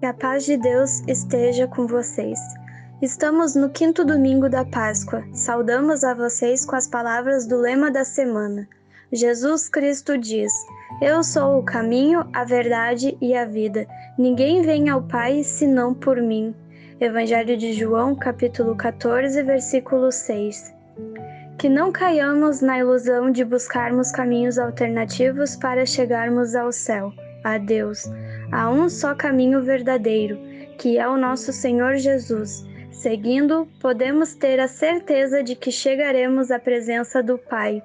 Que a paz de Deus esteja com vocês. Estamos no 5º domingo da Páscoa. Saudamos a vocês com as palavras do lema da semana. Jesus Cristo diz: Eu sou o caminho, a verdade e a vida. Ninguém vem ao Pai senão por mim. Evangelho de João, capítulo 14, versículo 6. Que não caiamos na ilusão de buscarmos caminhos alternativos para chegarmos ao céu, a Deus. Há um só caminho verdadeiro, que é o nosso Senhor Jesus. Seguindo, podemos ter a certeza de que chegaremos à presença do Pai.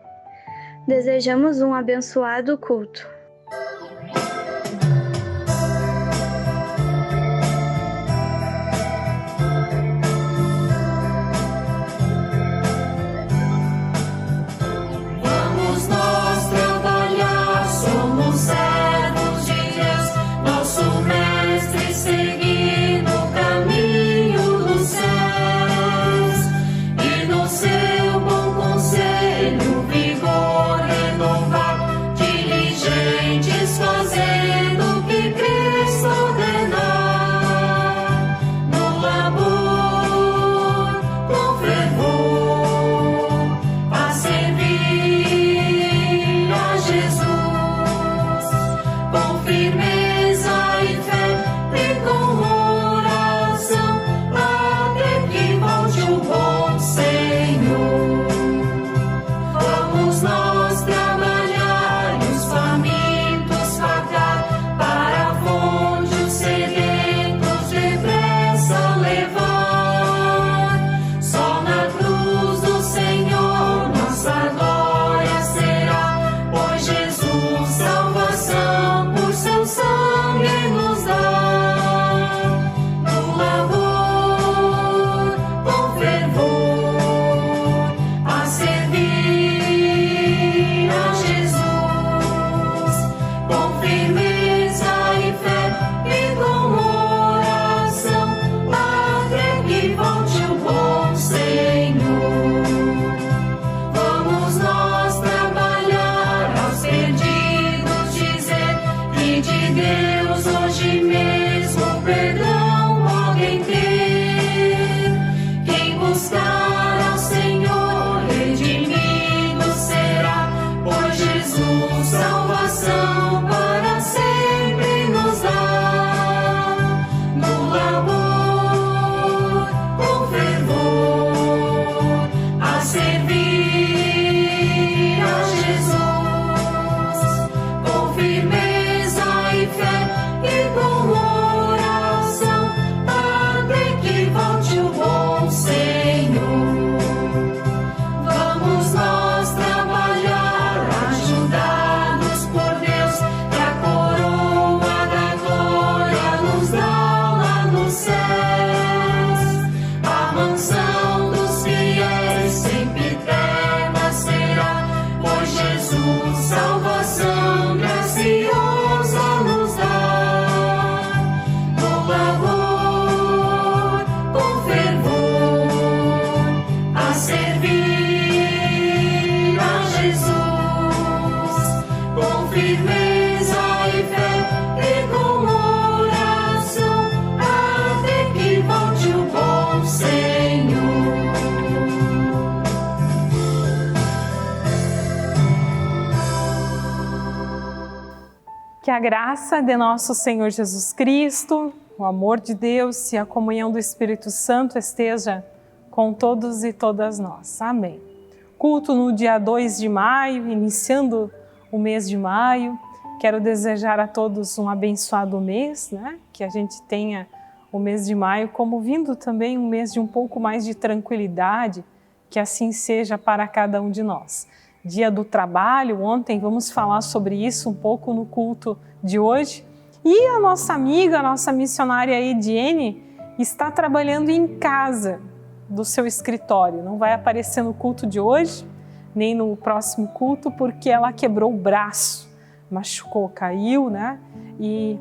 Desejamos um abençoado culto. Que a graça de nosso Senhor Jesus Cristo, o amor de Deus e a comunhão do Espírito Santo esteja com todos e todas nós. Amém. Culto no dia 2 de maio, iniciando o mês de maio. Quero desejar a todos um abençoado mês, né? Que a gente tenha o mês de maio como vindo também um mês de um pouco mais de tranquilidade, que assim seja para cada um de nós. Dia do trabalho, ontem vamos falar sobre isso um pouco no culto de hoje. E a nossa amiga, a nossa missionária Ediene, está trabalhando em casa do seu escritório. Não vai aparecer no culto de hoje, nem no próximo culto, porque ela quebrou o braço, machucou, caiu, né?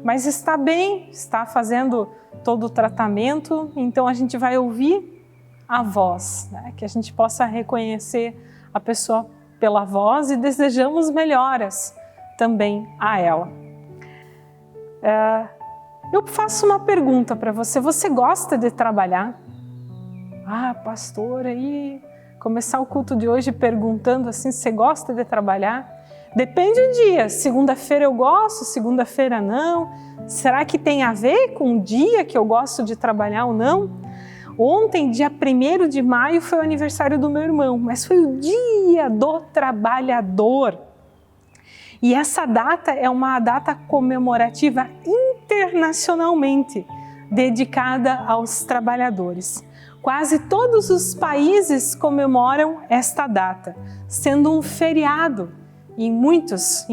Mas está bem, está fazendo todo o tratamento, então a gente vai ouvir a voz, né? Que a gente possa reconhecer a pessoa pela voz e desejamos melhoras também a ela. Eu faço uma pergunta para você. Você gosta de trabalhar? Ah, pastor, aí começar o culto de hoje perguntando assim, você gosta de trabalhar? Depende do dia. Segunda-feira eu gosto, segunda-feira não. Será que tem a ver com o dia que eu gosto de trabalhar ou não? Ontem, dia 1º de maio, foi o aniversário do meu irmão, mas foi o Dia do Trabalhador. E essa data é uma data comemorativa internacionalmente dedicada aos trabalhadores. Quase todos os países comemoram esta data, sendo um feriado em muitos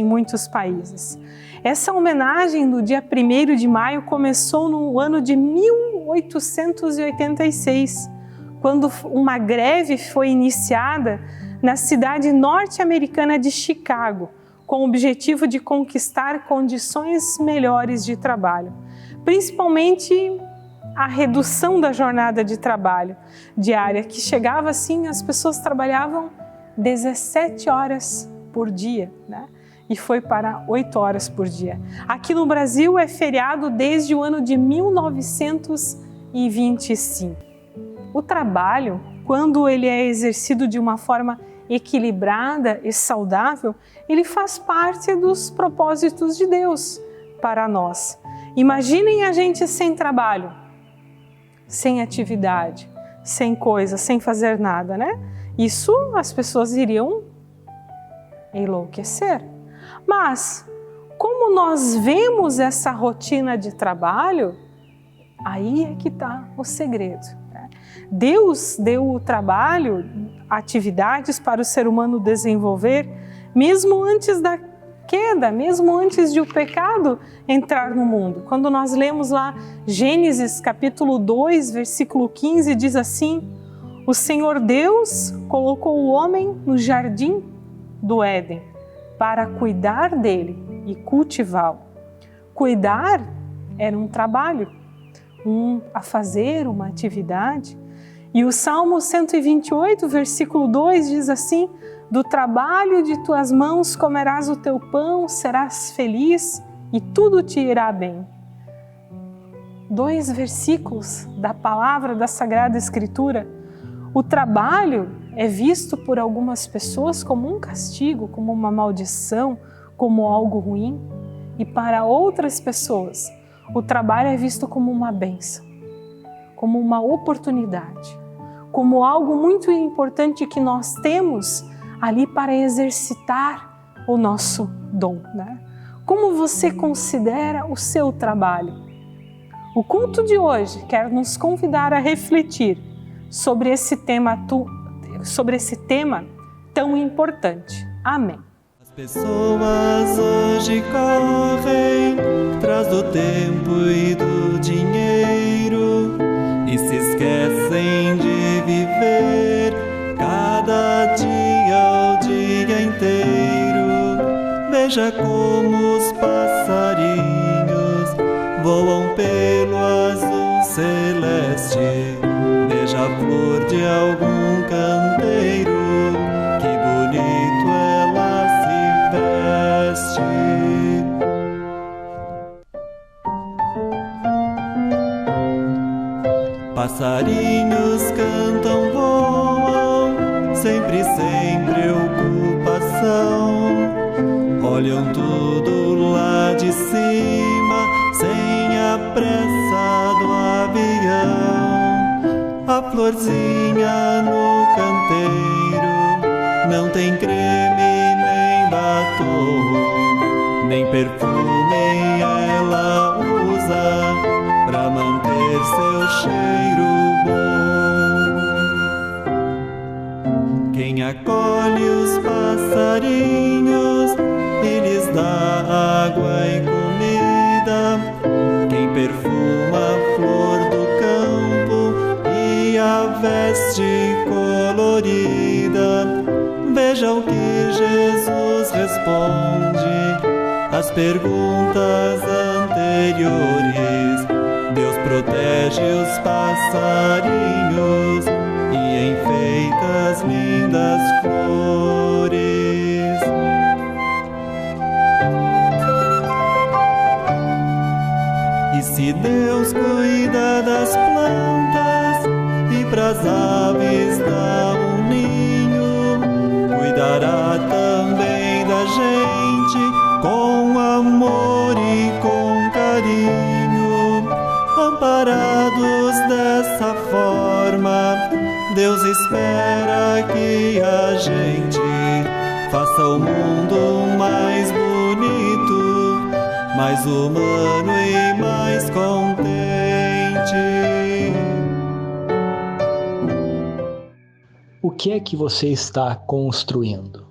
países. Essa homenagem do dia 1º de maio começou no ano de 1886, quando uma greve foi iniciada na cidade norte-americana de Chicago, com o objetivo de conquistar condições melhores de trabalho, principalmente a redução da jornada de trabalho diária, que chegava assim, as pessoas trabalhavam 17 horas por dia, né? E foi para 8 horas por dia. Aqui no Brasil é feriado desde o ano de 1925. O trabalho, quando ele é exercido de uma forma equilibrada e saudável, ele faz parte dos propósitos de Deus para nós. Imaginem a gente sem trabalho, sem atividade, sem coisa, sem fazer nada, né? Isso as pessoas iriam enlouquecer. Mas, como nós vemos essa rotina de trabalho, aí é que está o segredo. Né? Deus deu o trabalho, atividades para o ser humano desenvolver, mesmo antes da queda, mesmo antes de o pecado entrar no mundo. Quando nós lemos lá Gênesis capítulo 2, versículo 15, diz assim: o Senhor Deus colocou o homem no jardim do Éden para cuidar dele e cultivá-lo. Cuidar era um trabalho, a fazer uma atividade. E o Salmo 128, versículo 2 diz assim: do trabalho de tuas mãos comerás o teu pão, serás feliz e tudo te irá bem. 2 versículos da palavra da Sagrada Escritura. O trabalho é visto por algumas pessoas como um castigo, como uma maldição, como algo ruim. E para outras pessoas, o trabalho é visto como uma bênção, como uma oportunidade, como algo muito importante que nós temos ali para exercitar o nosso dom, né? Como você considera o seu trabalho? O culto de hoje quer nos convidar a refletir sobre esse tema tão importante. Amém. As pessoas hoje correm atrás do tempo e do dinheiro e se esquecem de viver cada dia o dia inteiro. Veja como os passarinhos voam pelo azul celeste. Veja a flor de algum canteiro, que bonito ela se veste. Passarinhos cantam, voam, sempre sem preocupação. Olham tudo lá de cima, sem a pressa do avião. A florzinha no canteiro não tem creme nem batom, nem perfume ela usa pra manter seu cheiro bom. Quem acolhe os passarinhos e lhes dá água e comida, quem perfuma a flor do campo e a veste colorida. Veja o que Jesus responde às perguntas anteriores. Deus protege os passarinhos e enfeita as lindas flores. E se o mundo mais bonito, mais humano e mais contente. O que é que você está construindo?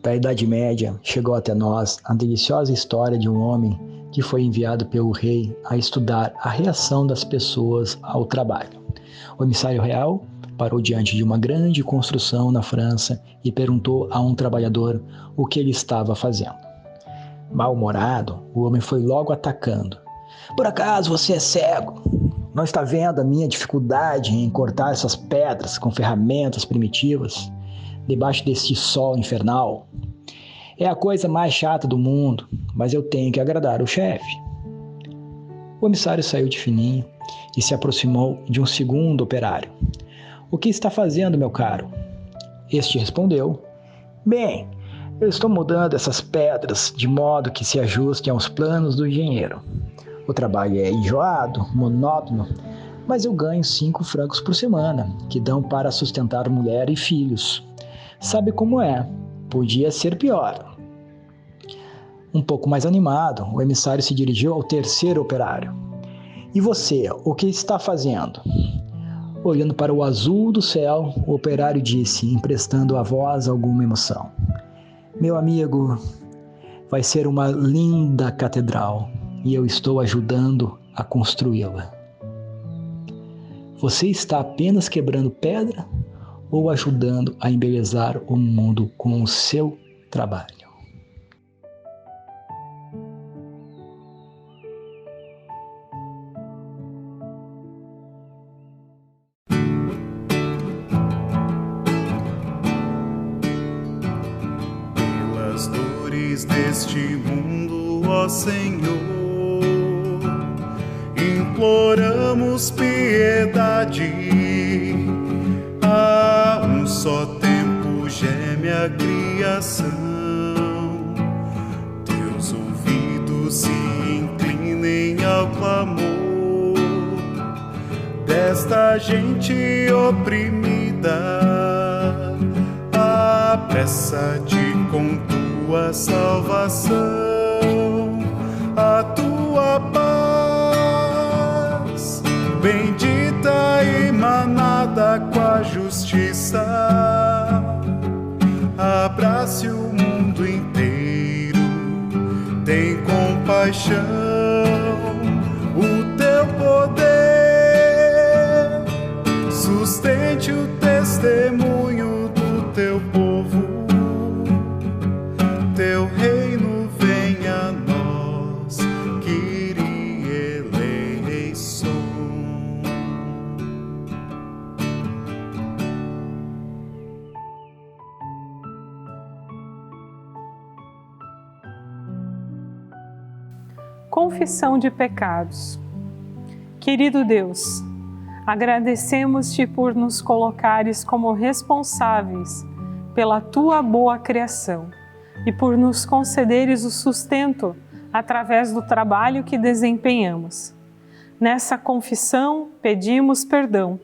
Da Idade Média, chegou até nós a deliciosa história de um homem que foi enviado pelo rei a estudar a reação das pessoas ao trabalho. O emissário real parou diante de uma grande construção na França e perguntou a um trabalhador o que ele estava fazendo. Mal-humorado, o homem foi logo atacando. Por acaso você é cego? Não está vendo a minha dificuldade em cortar essas pedras com ferramentas primitivas debaixo deste sol infernal? É a coisa mais chata do mundo, mas eu tenho que agradar o chefe. O emissário saiu de fininho e se aproximou de um segundo operário. O que está fazendo, meu caro? Este respondeu: bem, eu estou mudando essas pedras de modo que se ajustem aos planos do engenheiro. O trabalho é enjoado, monótono, mas eu ganho 5 francos por semana, que dão para sustentar mulher e filhos. Sabe como é? Podia ser pior. Um pouco mais animado, o emissário se dirigiu ao terceiro operário. E você, o que está fazendo? Olhando para o azul do céu, o operário disse, emprestando à voz alguma emoção: meu amigo, vai ser uma linda catedral e eu estou ajudando a construí-la. Você está apenas quebrando pedra ou ajudando a embelezar o mundo com o seu trabalho? Pelas dores deste mundo, ó Senhor, imploramos piedade. A um só tempo geme a criação, teus ouvidos se inclinem ao clamor desta gente oprimida. Apressa-te com tua salvação, a tua paz bendita e manada com a justiça. Abrace o mundo inteiro, tem compaixão, o teu poder sustente o testemunho do teu povo. Teu reino venha a nós, Kyrie eleison. Confissão de pecados. Querido Deus, agradecemos-te por nos colocares como responsáveis pela tua boa criação e por nos concederes o sustento através do trabalho que desempenhamos. Nessa confissão, pedimos perdão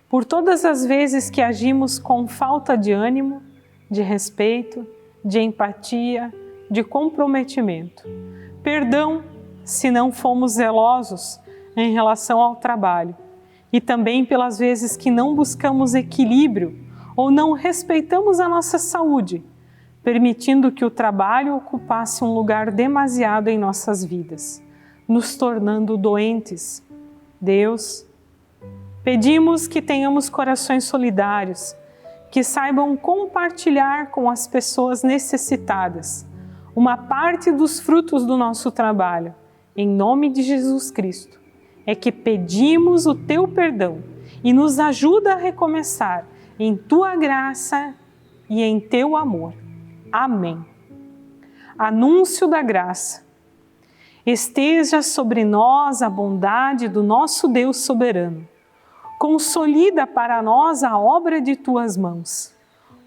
por todas as vezes que agimos com falta de ânimo, de respeito, de empatia, de comprometimento. Perdão se não fomos zelosos em relação ao trabalho e também pelas vezes que não buscamos equilíbrio ou não respeitamos a nossa saúde, permitindo que o trabalho ocupasse um lugar demasiado em nossas vidas, nos tornando doentes. Deus, pedimos que tenhamos corações solidários, que saibam compartilhar com as pessoas necessitadas uma parte dos frutos do nosso trabalho. Em nome de Jesus Cristo, é que pedimos o teu perdão e nos ajuda a recomeçar em tua graça e em teu amor. Amém. Anúncio da graça. Esteja sobre nós a bondade do nosso Deus soberano. Consolida para nós a obra de tuas mãos.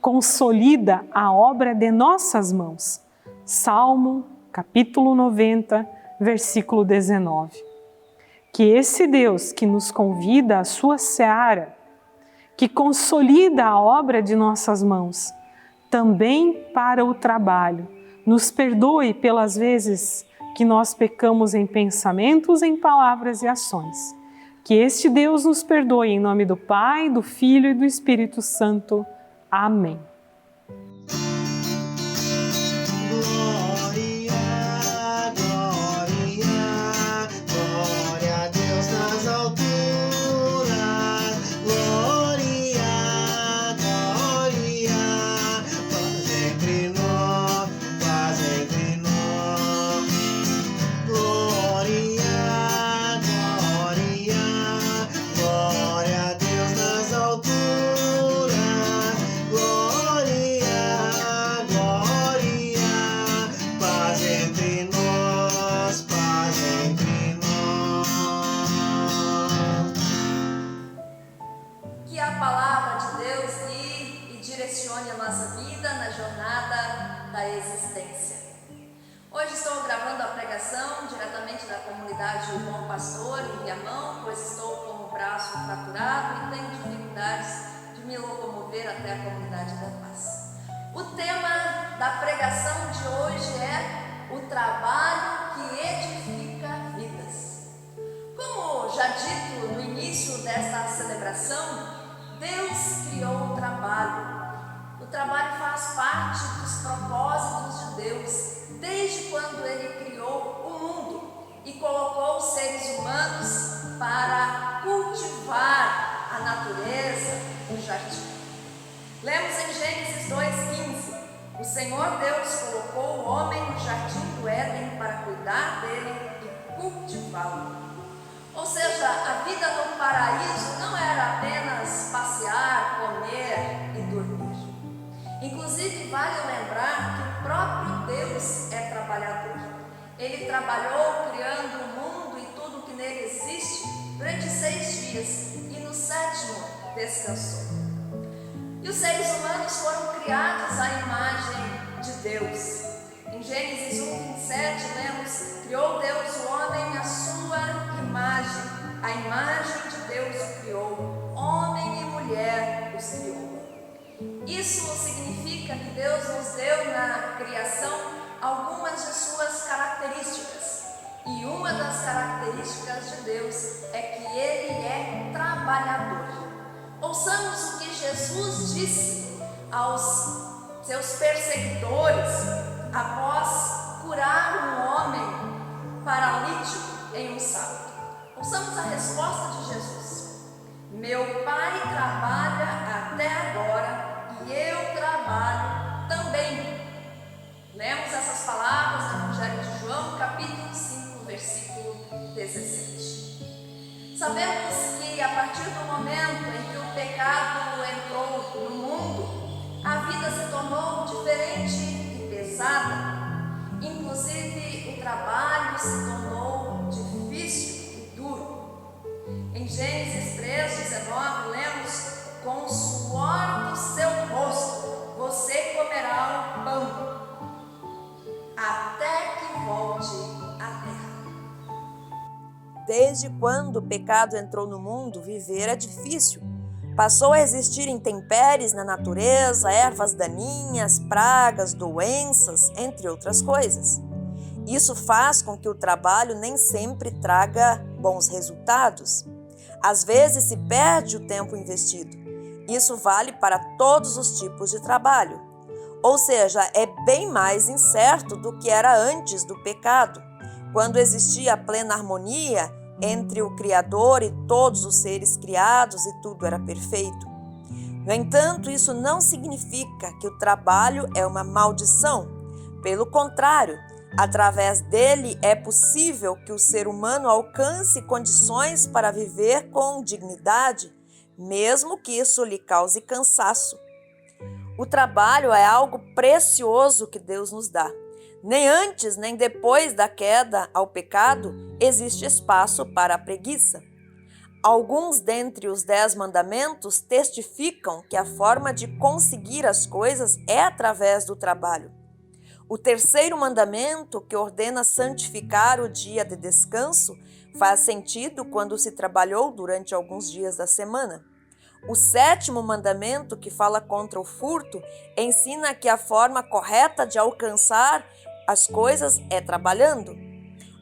Consolida a obra de nossas mãos. Salmo, capítulo 90, versículo 19. Que esse Deus que nos convida à sua seara, que consolida a obra de nossas mãos, também para o trabalho. Nos perdoe pelas vezes que nós pecamos em pensamentos, em palavras e ações. Que este Deus nos perdoe em nome do Pai, do Filho e do Espírito Santo. Amém. Que a palavra de Deus guie e direcione a nossa vida na jornada da existência. Hoje estou gravando a pregação diretamente da comunidade do Bom Pastor em Viamão, pois estou com o braço fraturado e tenho dificuldades de me locomover até a comunidade da Paz. O tema da pregação de hoje é o trabalho que edifica vidas. Como já dito no início desta celebração, Deus criou o trabalho. O trabalho faz parte dos propósitos de Deus, desde quando Ele criou o mundo e colocou os seres humanos para cultivar a natureza, o jardim. Lemos em Gênesis 2,15: o Senhor Deus colocou o homem no jardim do Éden para cuidar dele e cultivá-lo. Ou seja, a vida no paraíso não era apenas passear, comer e dormir. Inclusive, vale lembrar que o próprio Deus é trabalhador. Ele trabalhou criando o mundo e tudo que nele existe durante 6 dias e no 7º descansou. E os seres humanos foram criados à imagem de Deus. Em Gênesis 1:27 lemos: criou Deus o homem à sua imagem, a imagem de Deus o criou, homem e mulher os criou. Isso significa que Deus nos deu na criação algumas de suas características. E uma das características de Deus é que Ele é trabalhador. Ouçamos o que Jesus disse aos seus perseguidores após curar um homem paralítico em um sábado. Ouçamos a resposta de Jesus: meu Pai trabalha até agora e eu trabalho também. Lemos essas palavras no Evangelho de João, capítulo 5, versículo 17. Sabemos que a partir do momento em que o pecado entrou no mundo, a vida se tornou diferente e pesada. Inclusive, o trabalho se tornou difícil e duro. Em Gênesis 3:19, lemos: com o suor do seu rosto você comerá o pão, até que volte à terra. Desde quando o pecado entrou no mundo, viver é difícil. Passou a existir intempéries na natureza, ervas daninhas, pragas, doenças, entre outras coisas. Isso faz com que o trabalho nem sempre traga bons resultados. Às vezes se perde o tempo investido. Isso vale para todos os tipos de trabalho. Ou seja, é bem mais incerto do que era antes do pecado, quando existia plena harmonia entre o Criador e todos os seres criados e tudo era perfeito. No entanto, isso não significa que o trabalho é uma maldição. Pelo contrário, através dele é possível que o ser humano alcance condições para viver com dignidade, mesmo que isso lhe cause cansaço. O trabalho é algo precioso que Deus nos dá. Nem antes, nem depois da queda ao pecado, existe espaço para a preguiça. Alguns dentre os 10 mandamentos testificam que a forma de conseguir as coisas é através do trabalho. O 3º mandamento, que ordena santificar o dia de descanso, faz sentido quando se trabalhou durante alguns dias da semana. O 7º mandamento, que fala contra o furto, ensina que a forma correta de alcançar as coisas é trabalhando.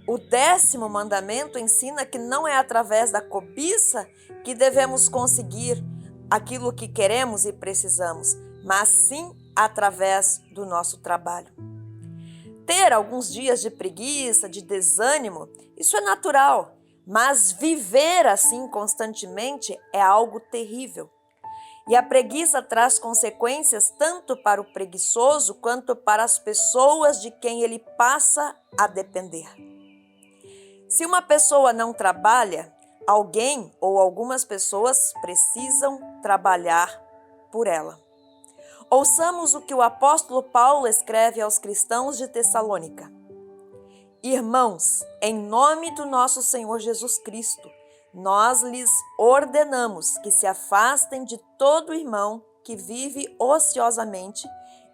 O 10º mandamento ensina que não é através da cobiça que devemos conseguir aquilo que queremos e precisamos, mas sim através do nosso trabalho. Ter alguns dias de preguiça, de desânimo, isso é natural, mas viver assim constantemente é algo terrível. E a preguiça traz consequências tanto para o preguiçoso quanto para as pessoas de quem ele passa a depender. Se uma pessoa não trabalha, alguém ou algumas pessoas precisam trabalhar por ela. Ouçamos o que o apóstolo Paulo escreve aos cristãos de Tessalônica. Irmãos, em nome do nosso Senhor Jesus Cristo, nós lhes ordenamos que se afastem de todo irmão que vive ociosamente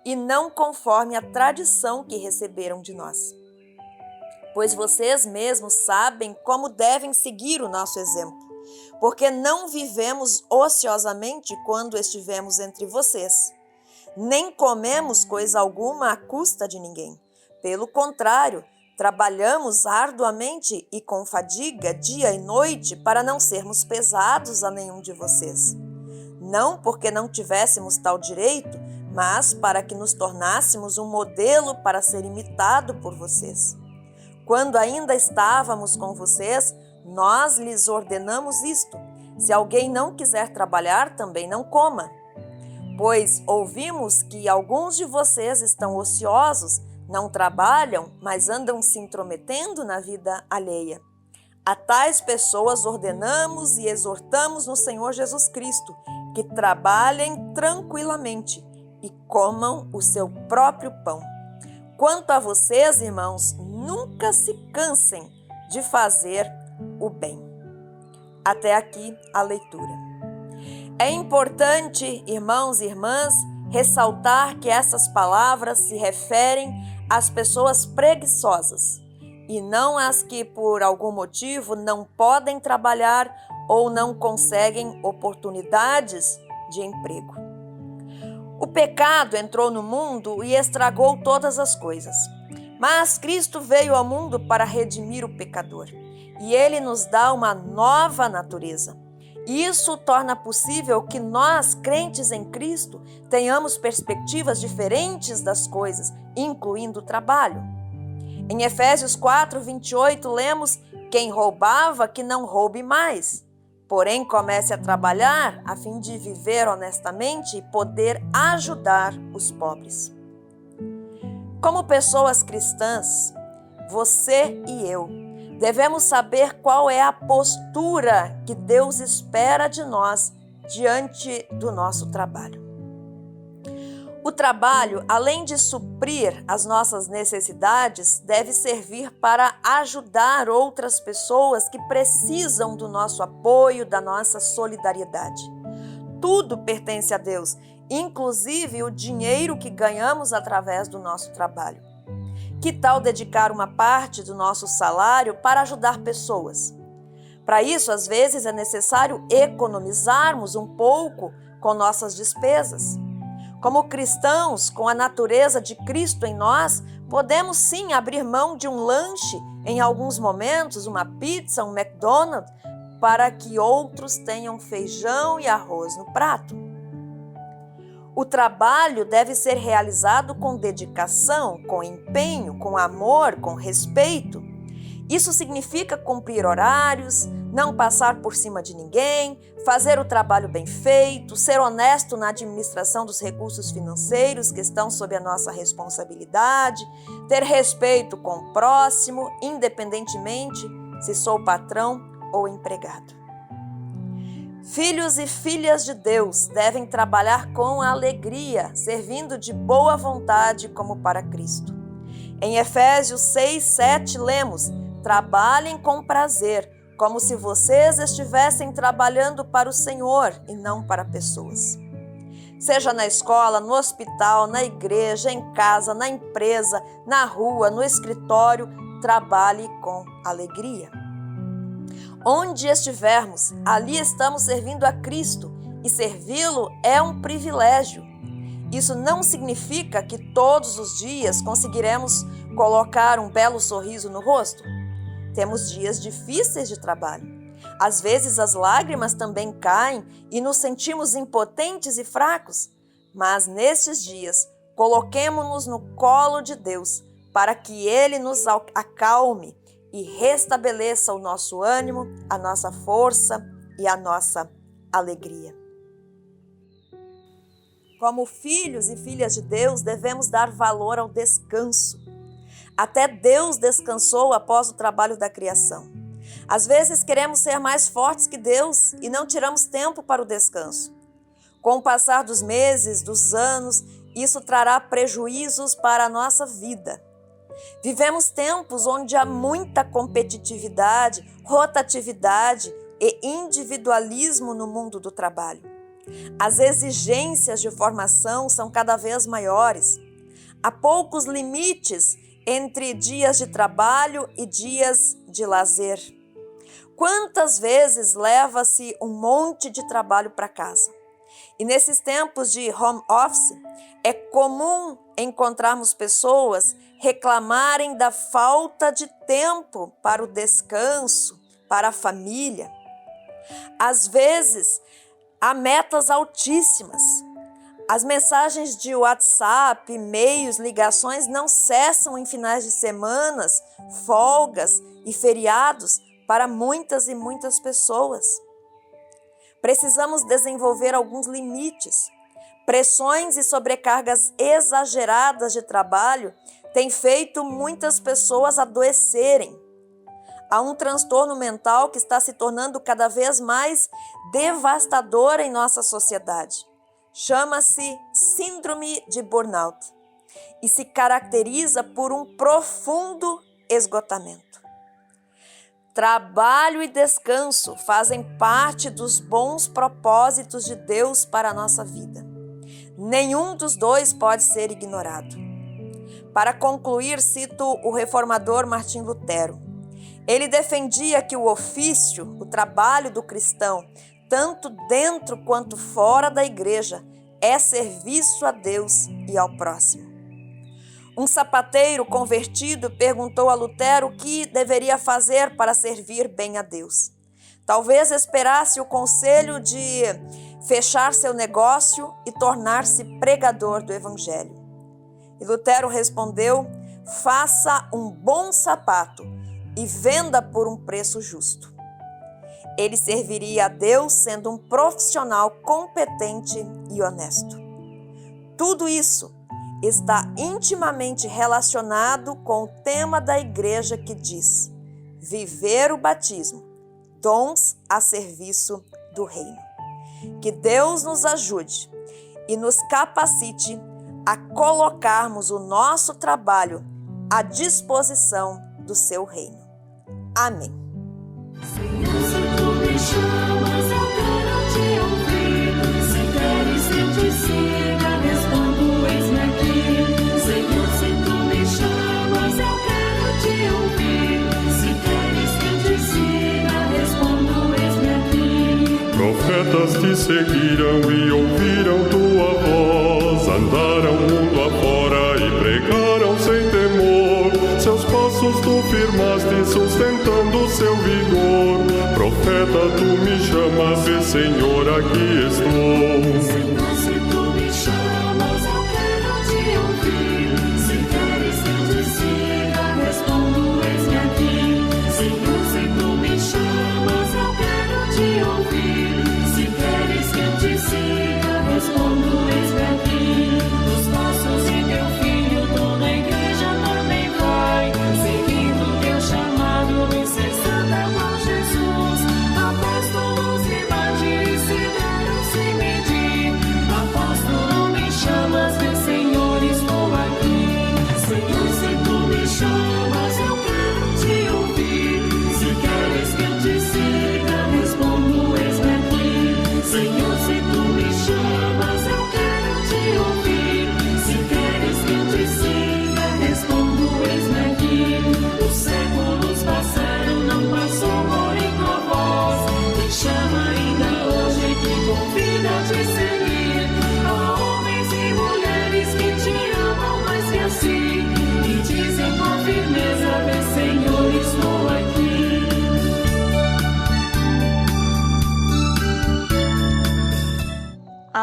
e não conforme a tradição que receberam de nós. Pois vocês mesmos sabem como devem seguir o nosso exemplo, porque não vivemos ociosamente quando estivemos entre vocês. Nem comemos coisa alguma à custa de ninguém. Pelo contrário, trabalhamos arduamente e com fadiga dia e noite para não sermos pesados a nenhum de vocês. Não porque não tivéssemos tal direito, mas para que nos tornássemos um modelo para ser imitado por vocês. Quando ainda estávamos com vocês, nós lhes ordenamos isto: se alguém não quiser trabalhar, também não coma. Pois ouvimos que alguns de vocês estão ociosos, não trabalham, mas andam se intrometendo na vida alheia. A tais pessoas ordenamos e exortamos no Senhor Jesus Cristo que trabalhem tranquilamente e comam o seu próprio pão. Quanto a vocês, irmãos, nunca se cansem de fazer o bem. Até aqui a leitura. É importante, irmãos e irmãs, ressaltar que essas palavras se referem às pessoas preguiçosas e não às que, por algum motivo, não podem trabalhar ou não conseguem oportunidades de emprego. O pecado entrou no mundo e estragou todas as coisas, mas Cristo veio ao mundo para redimir o pecador e Ele nos dá uma nova natureza. Isso torna possível que nós, crentes em Cristo, tenhamos perspectivas diferentes das coisas, incluindo o trabalho. Em Efésios 4:28, lemos: quem roubava, que não roube mais, porém comece a trabalhar a fim de viver honestamente e poder ajudar os pobres. Como pessoas cristãs, você e eu devemos saber qual é a postura que Deus espera de nós diante do nosso trabalho. O trabalho, além de suprir as nossas necessidades, deve servir para ajudar outras pessoas que precisam do nosso apoio, da nossa solidariedade. Tudo pertence a Deus, inclusive o dinheiro que ganhamos através do nosso trabalho. Que tal dedicar uma parte do nosso salário para ajudar pessoas? Para isso, às vezes, é necessário economizarmos um pouco com nossas despesas. Como cristãos, com a natureza de Cristo em nós, podemos sim abrir mão de um lanche, em alguns momentos, uma pizza, um McDonald's, para que outros tenham feijão e arroz no prato. O trabalho deve ser realizado com dedicação, com empenho, com amor, com respeito. Isso significa cumprir horários, não passar por cima de ninguém, fazer o trabalho bem feito, ser honesto na administração dos recursos financeiros que estão sob a nossa responsabilidade, ter respeito com o próximo, independentemente se sou patrão ou empregado. Filhos e filhas de Deus devem trabalhar com alegria, servindo de boa vontade como para Cristo. Em Efésios 6:7 lemos: trabalhem com prazer, como se vocês estivessem trabalhando para o Senhor e não para pessoas. Seja na escola, no hospital, na igreja, em casa, na empresa, na rua, no escritório, trabalhe com alegria. Onde estivermos, ali estamos servindo a Cristo e e servi-lo é um privilégio. Isso não significa que todos os dias conseguiremos colocar um belo sorriso no rosto. Temos dias difíceis de trabalho. Às vezes as lágrimas também caem e nos sentimos impotentes e fracos. Mas nestes dias, coloquemo-nos no colo de Deus para que Ele nos acalme e restabeleça o nosso ânimo, a nossa força e a nossa alegria. Como filhos e filhas de Deus, devemos dar valor ao descanso. Até Deus descansou após o trabalho da criação. Às vezes queremos ser mais fortes que Deus e não tiramos tempo para o descanso. Com o passar dos meses, dos anos, isso trará prejuízos para a nossa vida. Vivemos tempos onde há muita competitividade, rotatividade e individualismo no mundo do trabalho. As exigências de formação são cada vez maiores. Há poucos limites entre dias de trabalho e dias de lazer. Quantas vezes leva-se um monte de trabalho para casa? E nesses tempos de home office, é comum encontrarmos pessoas reclamarem da falta de tempo para o descanso, para a família. Às vezes, há metas altíssimas. As mensagens de WhatsApp, e-mails, ligações não cessam em finais de semanas, folgas e feriados para muitas e muitas pessoas. Precisamos desenvolver alguns limites. Pressões e sobrecargas exageradas de trabalho têm feito muitas pessoas adoecerem. Há um transtorno mental que está se tornando cada vez mais devastador em nossa sociedade. Chama-se Síndrome de Burnout e se caracteriza por um profundo esgotamento. Trabalho e descanso fazem parte dos bons propósitos de Deus para a nossa vida. Nenhum dos dois pode ser ignorado. Para concluir, cito o reformador Martim Lutero. Ele defendia que o ofício, o trabalho do cristão, tanto dentro quanto fora da igreja, é serviço a Deus e ao próximo. Um sapateiro convertido perguntou a Lutero o que deveria fazer para servir bem a Deus. Talvez esperasse o conselho de fechar seu negócio e tornar-se pregador do Evangelho. E Lutero respondeu: faça um bom sapato e venda por um preço justo. Ele serviria a Deus sendo um profissional competente e honesto. Tudo isso está intimamente relacionado com o tema da igreja que diz: viver o batismo, dons a serviço do reino. Que Deus nos ajude e nos capacite a colocarmos o nosso trabalho à disposição do seu reino. Amém. Senhor, se tu me chamas, eu quero te ouvir. Se queres que eu te siga, respondo, eis-me aqui. Senhor, se tu me chamas, eu quero te ouvir. Se queres que eu te siga, respondo, eis-me aqui. Profetas te seguiram e ouviram tua voz, andaram mundo afora e pregaram sem temor. Seus passos tu firmaste, sustentando seu vigor. Profeta, tu me chamas e, Senhor, aqui estou. Senhor, se tu me chamas, eu quero te ouvir. Se queres que eu te siga, respondo, eis-me aqui. Senhor, se tu me chamas, eu quero te ouvir. Se queres que eu te siga, respondo, eis-me aqui. Os passos de teu filho, toda a igreja também vai, seguindo teu chamado, incessante com Jesus. Apóstolos e mártires se deram sem medir,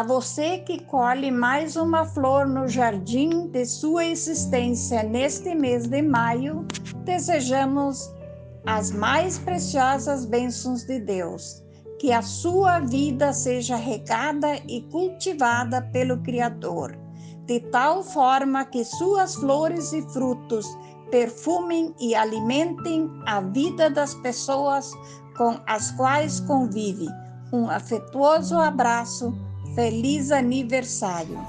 você que colhe mais uma flor no jardim de sua existência neste mês de maio, desejamos as mais preciosas bênçãos de Deus. Que a sua vida seja regada e cultivada pelo Criador, de tal forma que suas flores e frutos perfumem e alimentem a vida das pessoas com as quais convive. Um afetuoso abraço, feliz aniversário!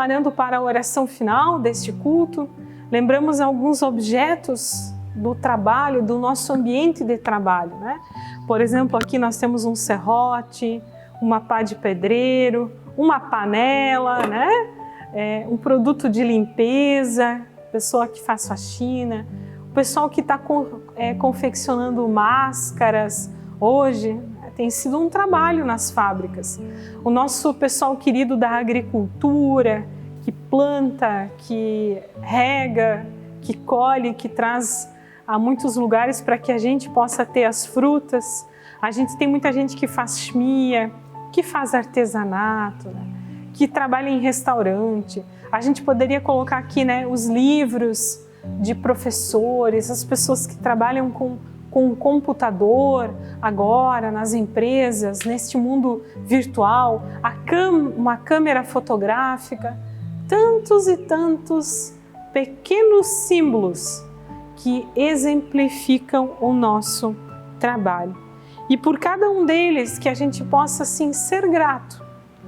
preparando para a oração final deste culto, lembramos alguns objetos do trabalho, do nosso ambiente de trabalho, né? Por exemplo, aqui nós temos um serrote, uma pá de pedreiro, uma panela, né? Um produto de limpeza, pessoa que faz faxina, o pessoal que está confeccionando máscaras. Hoje tem sido um trabalho nas fábricas. O nosso pessoal querido da agricultura, que planta, que rega, que colhe, que traz a muitos lugares para que a gente possa ter as frutas. A gente tem muita gente que faz chmia, que faz artesanato, né? Que trabalha em restaurante. A gente poderia colocar aqui, né, os livros de professores, as pessoas que trabalham com computador agora nas empresas, neste mundo virtual, uma câmera fotográfica, tantos e tantos pequenos símbolos que exemplificam o nosso trabalho. E por cada um deles que a gente possa sim ser grato,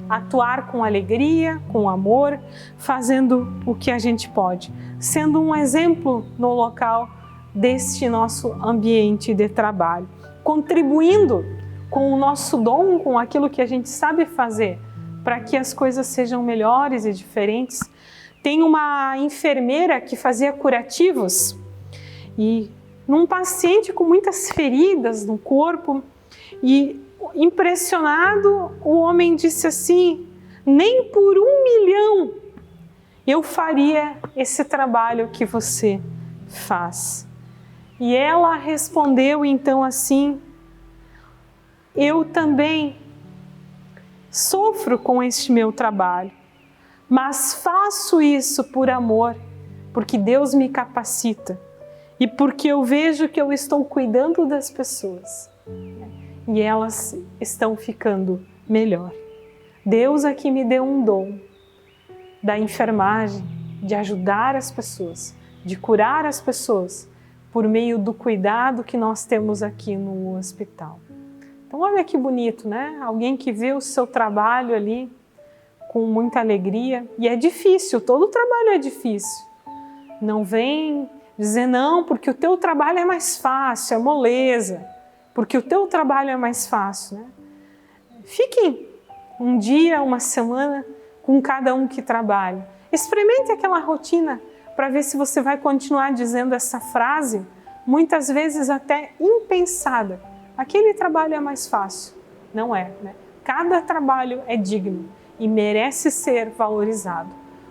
atuar com alegria, com amor, fazendo o que a gente pode, sendo um exemplo no local deste nosso ambiente de trabalho, contribuindo com o nosso dom, com aquilo que a gente sabe fazer, para que as coisas sejam melhores e diferentes. Tem uma enfermeira que fazia curativos e num paciente com muitas feridas no corpo, e impressionado, o homem disse assim: nem por 1 milhão eu faria esse trabalho que você faz. E ela respondeu então assim: eu também sofro com este meu trabalho, mas faço isso por amor, porque Deus me capacita e porque eu vejo que eu estou cuidando das pessoas e elas estão ficando melhor. Deus aqui me deu um dom da enfermagem, de ajudar as pessoas, de curar as pessoas por meio do cuidado que nós temos aqui no hospital. Então olha que bonito, né? Alguém que vê o seu trabalho ali com muita alegria. E é difícil, todo trabalho é difícil. Não vem dizer não, porque o teu trabalho é mais fácil, é moleza, porque o teu trabalho é mais fácil, né? Fiquem um dia, uma semana com cada um que trabalha. Experimente aquela rotina para ver se você vai continuar dizendo essa frase, muitas vezes até impensada. Aquele trabalho é mais fácil. Não é, né? Cada trabalho é digno e merece ser valorizado.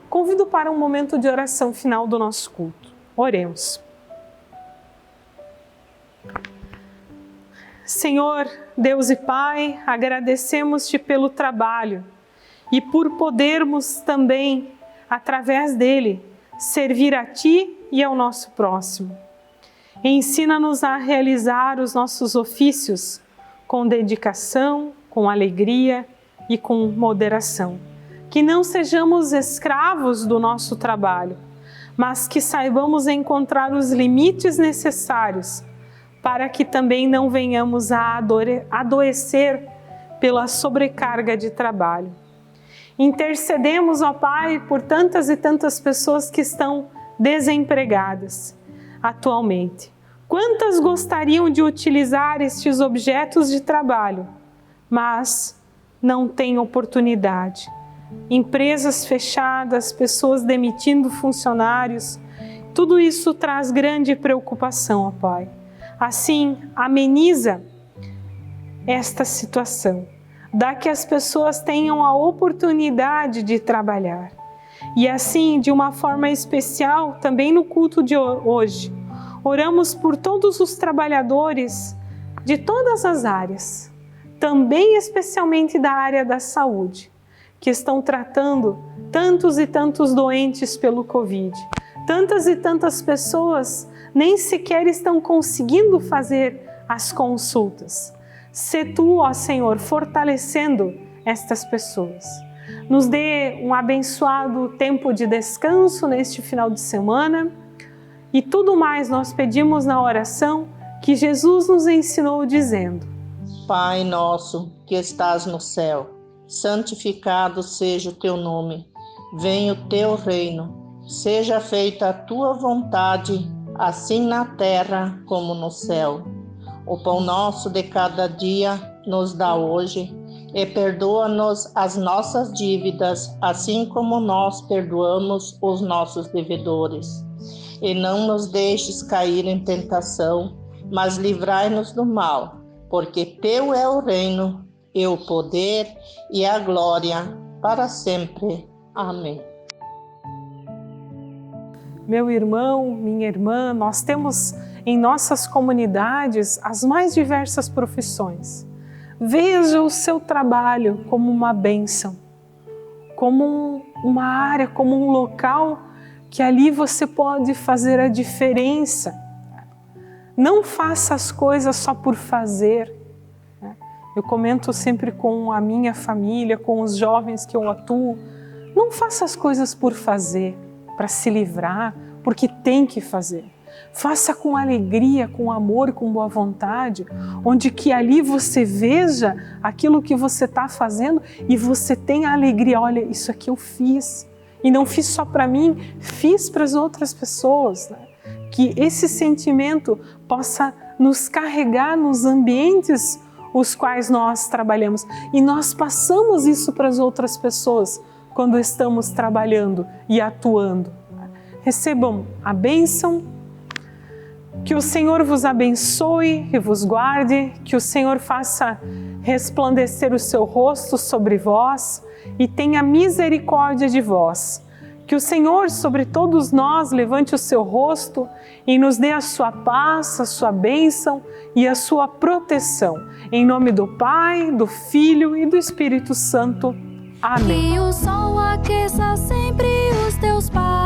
Convido para um momento de oração final do nosso culto. Oremos. Senhor, Deus e Pai, agradecemos-te pelo trabalho e por podermos também, através dele, servir a Ti e ao nosso próximo. Ensina-nos a realizar os nossos ofícios com dedicação, com alegria e com moderação. Que não sejamos escravos do nosso trabalho, mas que saibamos encontrar os limites necessários para que também não venhamos a adoecer pela sobrecarga de trabalho. Intercedemos, ó Pai, por tantas e tantas pessoas que estão desempregadas atualmente. Quantas gostariam de utilizar estes objetos de trabalho, mas não têm oportunidade. Empresas fechadas, pessoas demitindo funcionários, tudo isso traz grande preocupação, ó Pai. Assim, ameniza esta situação. Dá que as pessoas tenham a oportunidade de trabalhar. E assim, de uma forma especial, também no culto de hoje, oramos por todos os trabalhadores de todas as áreas, também especialmente da área da saúde, que estão tratando tantos e tantos doentes pelo Covid. Tantas e tantas pessoas nem sequer estão conseguindo fazer as consultas. Sê Tu, ó Senhor, fortalecendo estas pessoas. Nos dê um abençoado tempo de descanso neste final de semana e tudo mais nós pedimos na oração que Jesus nos ensinou dizendo: Pai nosso que estás no céu, santificado seja o Teu nome. venha o teu reino, seja feita a tua vontade, assim na terra como no céu. O pão nosso de cada dia nos dá hoje, e perdoa-nos as nossas dívidas, assim como nós perdoamos os nossos devedores. E não nos deixes cair em tentação, mas livrai-nos do mal, porque teu é o reino, e o poder e a glória para sempre. Amém. Meu irmão, minha irmã, nós temos em nossas comunidades as mais diversas profissões. Veja o seu trabalho como uma bênção, como uma área, como um local que ali você pode fazer a diferença. Não faça as coisas só por fazer. Eu comento sempre com a minha família, com os jovens que eu atuo. Não faça as coisas por fazer, para se livrar, porque tem que fazer. Faça com alegria, com amor, com boa vontade, onde que ali você veja aquilo que você está fazendo e você tenha alegria. Olha, isso aqui eu fiz. E não fiz só para mim, fiz para as outras pessoas. Né? Que esse sentimento possa nos carregar nos ambientes os quais nós trabalhamos. E nós passamos isso para as outras pessoas quando estamos trabalhando e atuando. Recebam a bênção, que o Senhor vos abençoe e vos guarde, que o Senhor faça resplandecer o seu rosto sobre vós e tenha misericórdia de vós. Que o Senhor sobre todos nós levante o seu rosto e nos dê a sua paz, a sua bênção e a sua proteção. Em nome do Pai, do Filho e do Espírito Santo. Amém. Que o sol aqueça sempre os teus passos.